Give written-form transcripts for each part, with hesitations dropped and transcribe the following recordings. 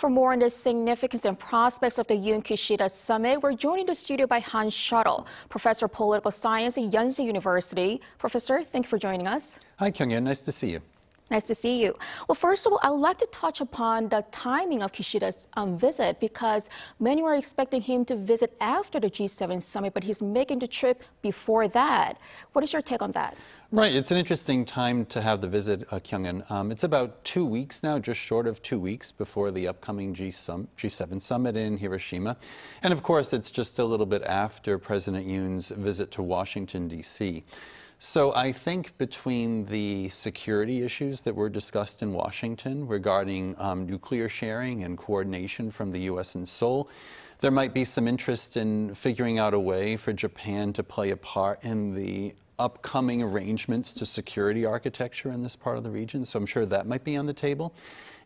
For more on the significance and prospects of the Yoon-Kishida summit, we're joined in the studio by Schattle, professor of political science at Yonsei University. Professor, thank you for joining us. Hi, Kyung-Yeon. Nice to see you. Nice to see you. Well, first of all, I would like to touch upon the timing of Kishida's visit, because many were expecting him to visit after the G7 summit, but he's making the trip before that. What is your take on that? Right. It's an interesting time to have the visit, Kyung-Yeon. It's about 2 weeks now, just short of 2 weeks before the upcoming G7 summit in Hiroshima. And of course, it's just a little bit after President Yoon's visit to Washington, D.C. So I think between the security issues that were discussed in Washington regarding nuclear sharing and coordination from the U.S. and Seoul, there might be some interest in figuring out a way for Japan to play a part in the upcoming arrangements to security architecture in this part of the region. So I'm sure that might be on the table.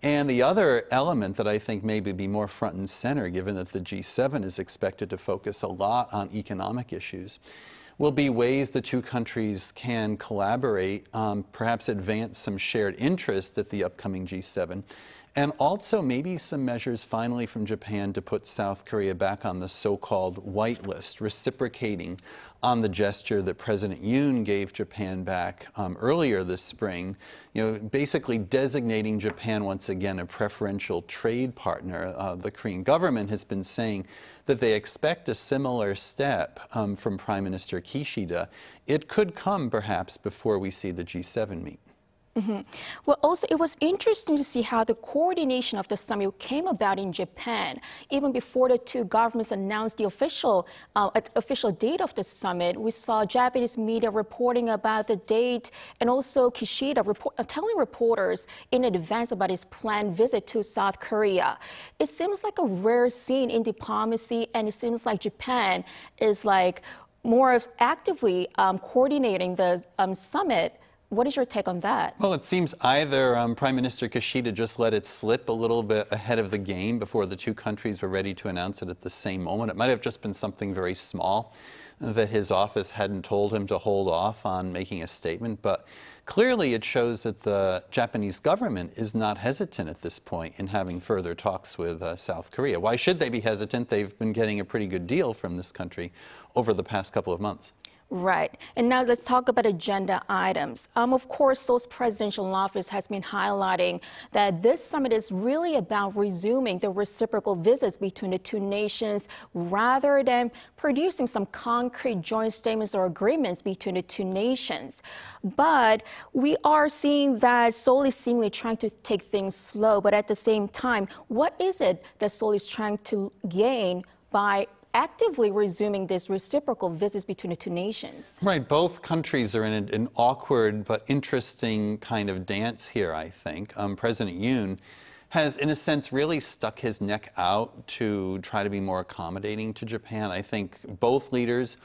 And the other element that I think maybe be more front and center, given that the G7 is expected to focus a lot on economic issues, will be ways the two countries can collaborate, perhaps advance some shared interests at the upcoming G7, and also maybe some measures finally from Japan to put South Korea back on the so-called white list, reciprocating on the gesture that President Yoon gave Japan back earlier this spring, basically designating Japan once again a preferential trade partner. The Korean government has been saying that they expect a similar step from Prime Minister Kishida. It could come perhaps before we see the G7 meet. Well, also, it was interesting to see how the coordination of the summit came about in Japan. Even before the two governments announced the official date of the summit, we saw Japanese media reporting about the date, and also Kishida telling reporters in advance about his planned visit to South Korea. It seems like a rare scene in diplomacy, and it seems like Japan is more actively coordinating the summit. What is your take on that? Well, it seems either Prime Minister Kishida just let it slip a little bit ahead of the game before the two countries were ready to announce it at the same moment. It might have just been something very small that his office hadn't told him to hold off on making a statement. But clearly it shows that the Japanese government is not hesitant at this point in having further talks with South Korea. Why should they be hesitant? They've been getting a pretty good deal from this country over the past couple of months. Right. And now let's talk about agenda items. Of course, Seoul's presidential office has been highlighting that this summit is really about resuming the reciprocal visits between the two nations rather than producing some concrete joint statements or agreements between the two nations. But we are seeing that Seoul is seemingly trying to take things slow. But at the same time, what is it that Seoul is trying to gain by actively resuming these reciprocal visits between the two nations? Right. Both countries are in an awkward but interesting kind of dance here, I think. President Yoon has, in a sense, really stuck his neck out to try to be more accommodating to Japan. I think both leaders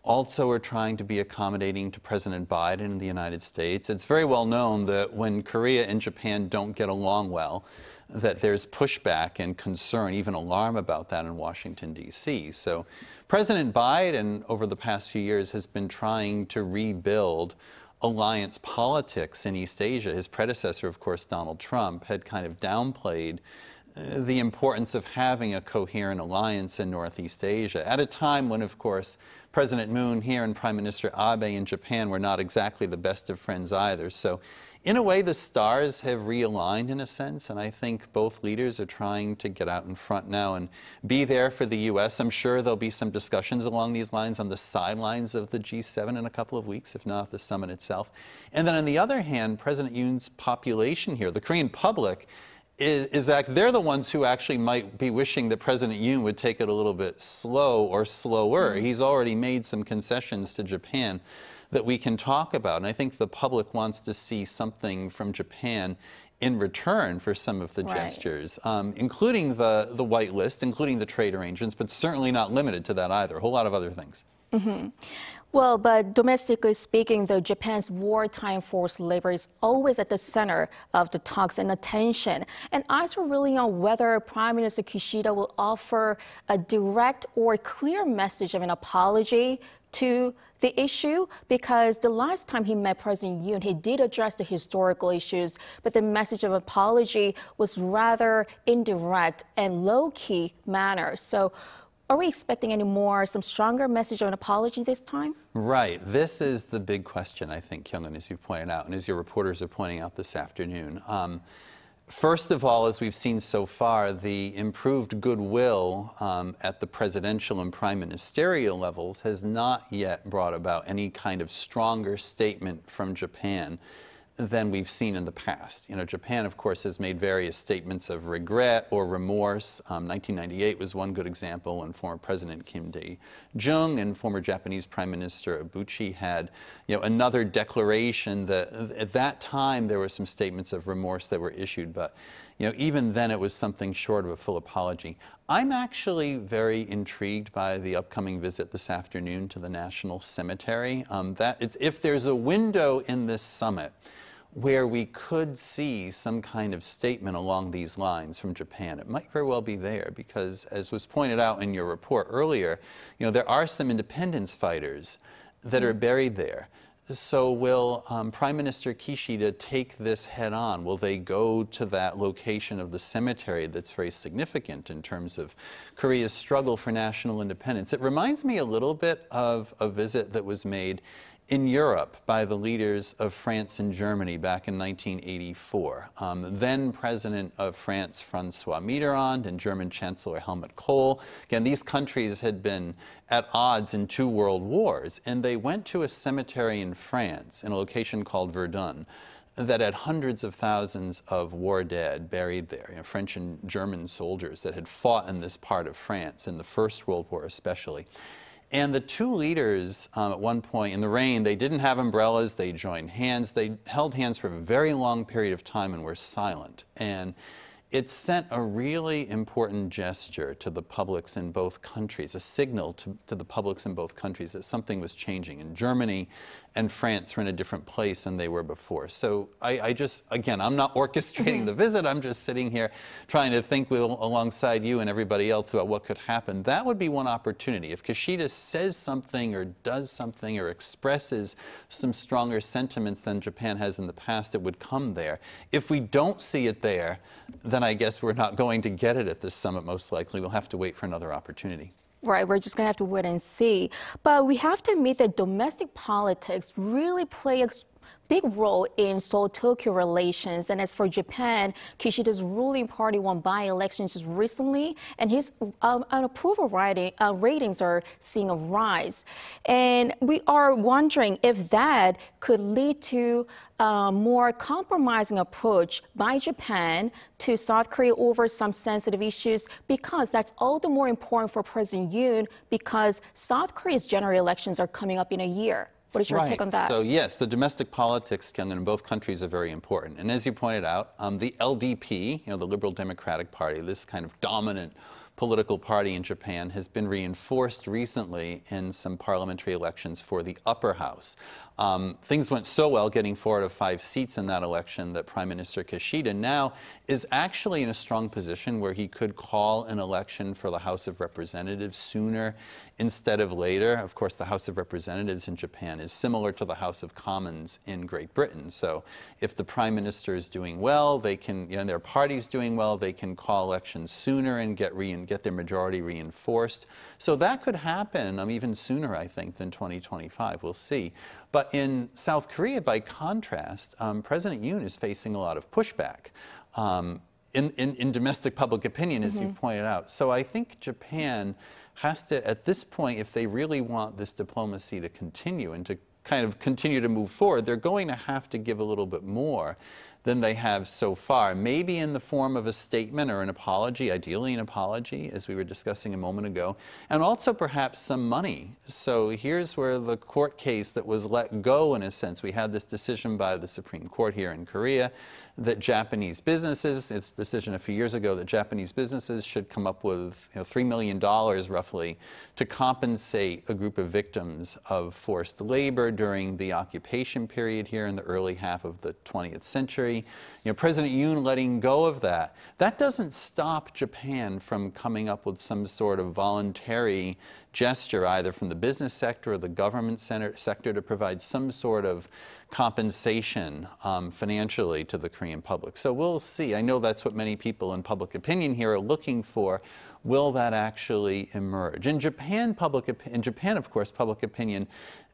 also are trying to be accommodating to President Biden in the United States. It's very well known that when Korea and Japan don't get along well, that there's pushback and concern, even alarm about that in Washington, D.C. So President Biden, over the past few years, has been trying to rebuild alliance politics in East Asia. His predecessor, of course, Donald Trump, had kind of downplayed the importance of having a coherent alliance in Northeast Asia at a time when, of course, President Moon here and Prime Minister Abe in Japan were not exactly the best of friends either. So in a way, the stars have realigned in a sense, and I think both leaders are trying to get out in front now and be there for the U.S. I'm sure there'll be some discussions along these lines on the sidelines of the G7 in a couple of weeks, if not the summit itself. And then on the other hand, President Yoon's population here, the Korean public, they're the ones who actually might be wishing that President Yoon would take it a little bit slow or slower. He's already made some concessions to Japan that we can talk about. And I think the public wants to see something from Japan in return for some of the gestures, including the white list, including the trade arrangements, but certainly not limited to that either. A whole lot of other things. Well, but domestically speaking, though, Japan's wartime forced labor is always at the center of the talks and attention. And eyes are really on whether Prime Minister Kishida will offer a direct or clear message of an apology to the issue, because the last time he met President Yoon, he did address the historical issues, but the message of apology was rather indirect and low-key manner. So are we expecting some stronger message of an apology this time? Right. This is the big question, I think, Kyung-in, as you pointed out, and as your reporters are pointing out this afternoon. First of all, as we've seen so far, the improved goodwill at the presidential and prime ministerial levels has not yet brought about any kind of stronger statement from Japan than we've seen in the past. You know, Japan, of course, has made various statements of regret or remorse. 1998 was one good example when former President Kim Dae-jung and former Japanese Prime Minister Abuchi had, another declaration that at that time there were some statements of remorse that were issued, but, even then it was something short of a full apology. I'm actually very intrigued by the upcoming visit this afternoon to the National Cemetery. If there's a window in this summit where we could see some kind of statement along these lines from Japan, it might very well be there, because as was pointed out in your report earlier, there are some independence fighters that are buried there. So will Prime Minister Kishida take this head on? Will they go to that location of the cemetery that's very significant in terms of Korea's struggle for national independence? It reminds me a little bit of a visit that was made in Europe by the leaders of France and Germany back in 1984. Then President of France, Francois Mitterrand, and German Chancellor Helmut Kohl. Again, these countries had been at odds in 2 world wars, and they went to a cemetery in France, in a location called Verdun, that had hundreds of thousands of war dead buried there, French and German soldiers that had fought in this part of France in the First World War especially. And the 2 leaders, at one point in the rain, they didn't have umbrellas, they joined hands, they held hands for a very long period of time and were silent. And it sent a really important gesture to the publics in both countries, a signal to the publics in both countries that something was changing. And Germany and France were in a different place than they were before. So I just, again, I'm not orchestrating the visit, I'm just sitting here trying to think alongside you and everybody else about what could happen. That would be one opportunity. If Kishida says something or does something or expresses some stronger sentiments than Japan has in the past, it would come there. If we don't see it there, then I guess we're not going to get it at this summit, most likely. We'll have to wait for another opportunity. Right, we're just going to have to wait and see. But we have to admit that domestic politics really play a big role in Seoul-Tokyo relations. And as for Japan, Kishida's ruling party won by-elections just recently, and his approval ratings are seeing a rise. And we are wondering if that could lead to a more compromising approach by Japan to South Korea over some sensitive issues, because that's all the more important for President Yoon, because South Korea's general elections are coming up in a year. What is your take on that? So yes, the domestic politics, Kyung-in, in both countries are very important. And as you pointed out, the LDP, the Liberal Democratic Party, this kind of dominant political party in Japan, has been reinforced recently in some parliamentary elections for the upper house. Things went so well, getting 4 out of 5 seats in that election, that Prime Minister Kishida now is actually in a strong position where he could call an election for the House of Representatives sooner instead of later. Of course, the House of Representatives in Japan is similar to the House of Commons in Great Britain. So if the Prime Minister is doing well, they can, and their party's doing well, they can call elections sooner and get their majority reinforced. So that could happen even sooner, I think, than 2025. We'll see. But in South Korea, by contrast, President Yoon is facing a lot of pushback in domestic public opinion, as you pointed out. So I think Japan has to, at this point, if they really want this diplomacy to continue and to kind of continue to move forward, they're going to have to give a little bit more than they have so far, maybe in the form of a statement or an apology, ideally an apology, as we were discussing a moment ago, and also perhaps some money. So here's where the court case that was let go, in a sense, we had this decision by the Supreme Court here in Korea that Japanese businesses, it's a decision a few years ago, that Japanese businesses should come up with $3 million roughly to compensate a group of victims of forced labor during the occupation period here in the early half of the 20th century. military. President Yoon letting go of that. That doesn't stop Japan from coming up with some sort of voluntary gesture, either from the business sector or the government sector, to provide some sort of compensation financially to the Korean public. So we'll see. I know that's what many people in public opinion here are looking for. Will that actually emerge? In Japan, of course, public opinion,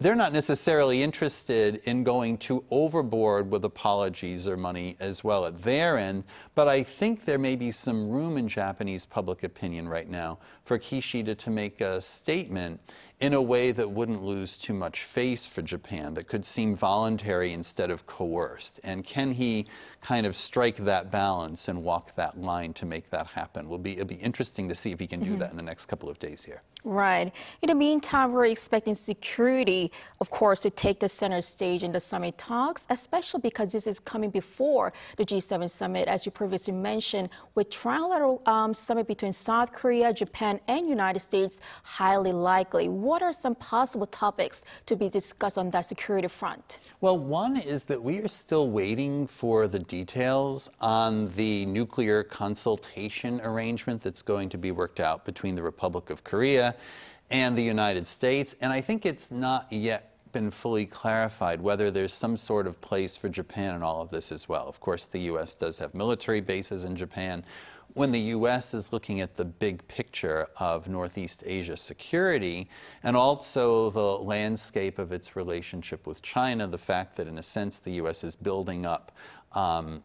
they're not necessarily interested in going too overboard with apologies or money as well at their end, but I think there may be some room in Japanese public opinion right now for Kishida to make a statement in a way that wouldn't lose too much face for Japan, that could seem voluntary instead of coerced. And can he kind of strike that balance and walk that line to make that happen? It'll be interesting to see if he can do that in the next couple of days here. Right. In the meantime, we're expecting security, of course, to take the center stage in the summit talks, especially because this is coming before the G7 summit, as you previously mentioned, with trilateral summit between South Korea, Japan, and United States highly likely. What are some possible topics to be discussed on that security front? Well, one is that we are still waiting for the details on the nuclear consultation arrangement that's going to be worked out between the Republic of Korea and the United States. And I think it's not yet been fully clarified whether there's some sort of place for Japan in all of this as well. Of course, the U.S. does have military bases in Japan. When the U.S. is looking at the big picture of Northeast Asia security and also the landscape of its relationship with China, the fact that in a sense the U.S. is building up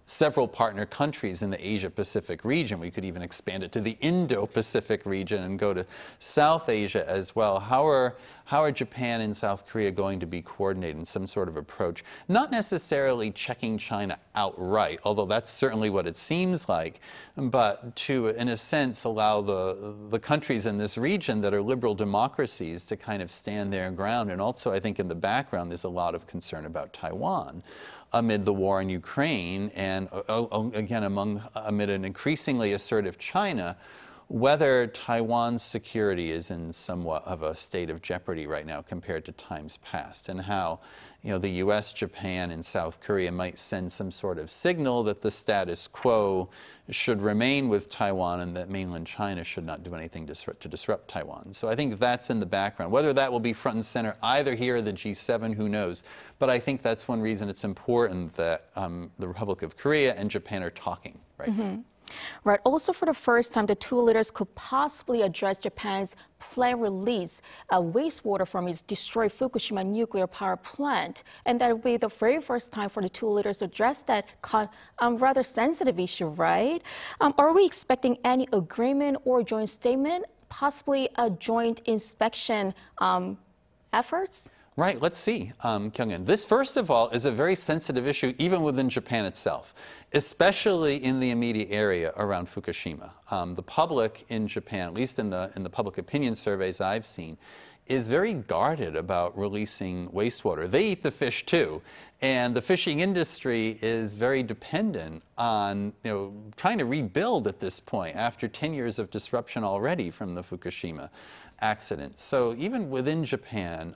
several partner countries in the Asia-Pacific region. We could even expand it to the Indo-Pacific region and go to South Asia as well. How are Japan and South Korea going to be coordinated in some sort of approach? Not necessarily checking China outright, although that's certainly what it seems like, but to, in a sense, allow the countries in this region that are liberal democracies to kind of stand their ground. And also, I think in the background, there's a lot of concern about Taiwan amid the war in Ukraine and, again, amid an increasingly assertive China, whether Taiwan's security is in somewhat of a state of jeopardy right now compared to times past, and how the U.S., Japan, and South Korea might send some sort of signal that the status quo should remain with Taiwan and that mainland China should not do anything to disrupt Taiwan. So I think that's in the background. Whether that will be front and center either here or the G7, who knows? But I think that's one reason it's important that the Republic of Korea and Japan are talking right now. Right. Also, for the first time, the two leaders could possibly address Japan's planned release of wastewater from its destroyed Fukushima nuclear power plant. And that will be the very first time for the two leaders to address that rather sensitive issue, right? Are we expecting any agreement or joint statement, possibly a joint inspection efforts? Right, let's see, Kyung-in. This, first of all, is a very sensitive issue even within Japan itself, especially in the immediate area around Fukushima. The public in Japan, at least in the public opinion surveys I've seen, is very guarded about releasing wastewater. They eat the fish too, and the fishing industry is very dependent on trying to rebuild at this point after 10 years of disruption already from the Fukushima accident. So even within Japan,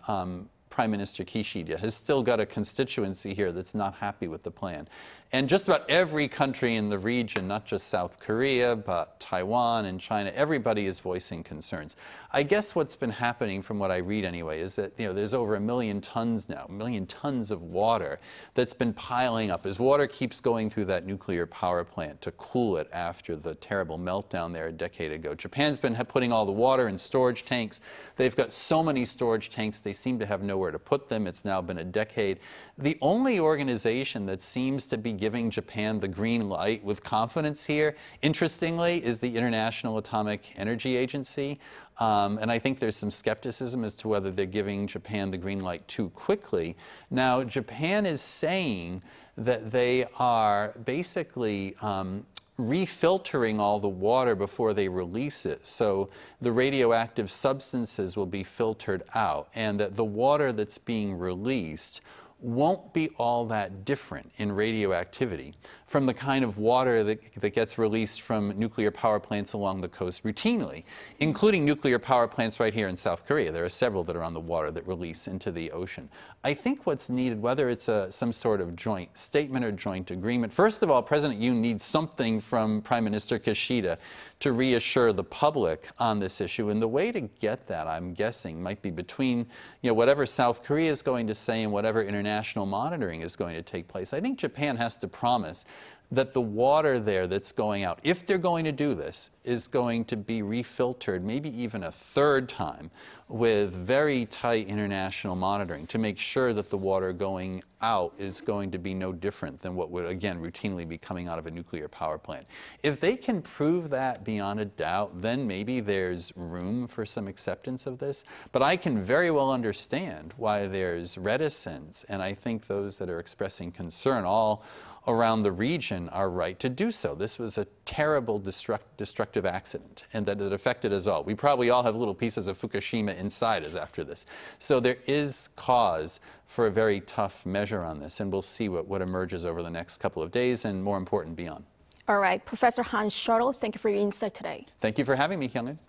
Prime Minister Kishida has still got a constituency here that's not happy with the plan. And just about every country in the region, not just South Korea, but Taiwan and China, everybody is voicing concerns. I guess what's been happening, from what I read anyway, is that there's over 1 million tons now, 1 million tons of water that's been piling up as water keeps going through that nuclear power plant to cool it after the terrible meltdown there a decade ago. Japan's been putting all the water in storage tanks. They've got so many storage tanks, they seem to have nowhere to put them. It's now been a decade. The only organization that seems to be giving Japan the green light with confidence here, interestingly, is the International Atomic Energy Agency. And I think there's some skepticism as to whether they're giving Japan the green light too quickly. Now, Japan is saying that they are basically refiltering all the water before they release it. So the radioactive substances will be filtered out, and that the water that's being released won't be all that different in radioactivity from the kind of water that gets released from nuclear power plants along the coast routinely, including nuclear power plants right here in South Korea. There are several that are on the water that release into the ocean. I think what's needed, whether it's some sort of joint statement or joint agreement, first of all, President Yoon needs something from Prime Minister Kishida to reassure the public on this issue. And the way to get that, I'm guessing, might be between whatever South Korea is going to say and whatever international monitoring is going to take place. I think Japan has to promise that the water there that's going out, if they're going to do this, is going to be refiltered maybe even a third time with very tight international monitoring to make sure that the water going out is going to be no different than what would, again, routinely be coming out of a nuclear power plant. If they can prove that beyond a doubt, then maybe there's room for some acceptance of this. But I can very well understand why there's reticence, and I think those that are expressing concern all around the region are right to do so. This was a terrible destructive accident, and that it affected us all. We probably all have little pieces of Fukushima inside us after this. So there is cause for a very tough measure on this, and we'll see what emerges over the next couple of days, and more important, beyond. All right, Professor Hans Schattle, thank you for your insight today. Thank you for having me, Kyung-in.